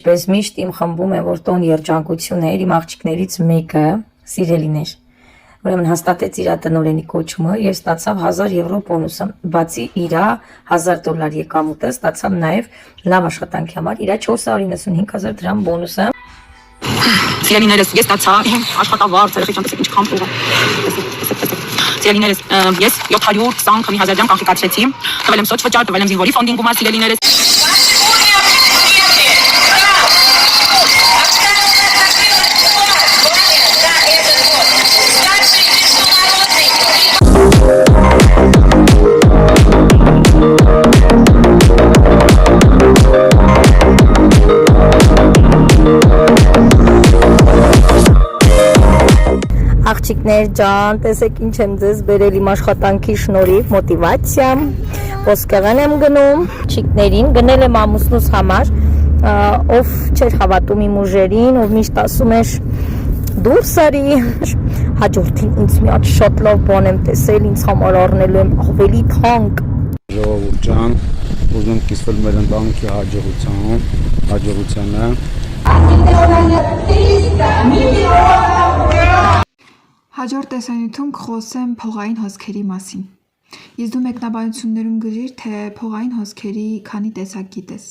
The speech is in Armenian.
ինչպես միշտ իմ խմբում է, որ տոն երջանկություններ, իմ աղջիկներից մեկը, սիրելիներ, ուրեմն հաստատեց իր տնօրենի կոչումը եւ ստացավ 1000 եվրո բոնուսը։ Բացի իր $1000 եկամուտը, ստացավ նաեւ լավ աշխատանքի համար իր 495,000 դրամ բոնուսը։ Սիրելիներս, ես ստացա աշխատավարձ, երեխեքան տեսեք ինչքան փող է։ Սիրելիներս, ես 720,000 դրամ կանխիկացրեցի, տվել եմ սոց վճար, տվել եմ զինվորի ֆոնդին գումար, սիրելիներս։ Աղջիկներ ջան, տեսեք ինչ եմ ձեզ բերել իմ աշխատանքի շնորհիվ, մոտիվացիա, ոսկեղեն եմ գնում, չիկներին գնել եմ ամուսնուս համար, ով չէր հավատում իմ ուժերին, ով միշտ ասում էր դուրս արի, հաջորդին ինձ մի հատ շատ լավ բան եմ տեսել, ինձ համար առնելու եմ ավելի թանկ։ Ժողովուրդ ջան, ուզում եմ կիսվել մեր ընտանիքի հաջողությանը։ Հաջորդ տեսանյութում կխոսեմ փողային հոսքերի մասին։ Ես դու մեկնաբանություններում գրիր, թե փողային հոսքերի քանի տեսակ գիտես։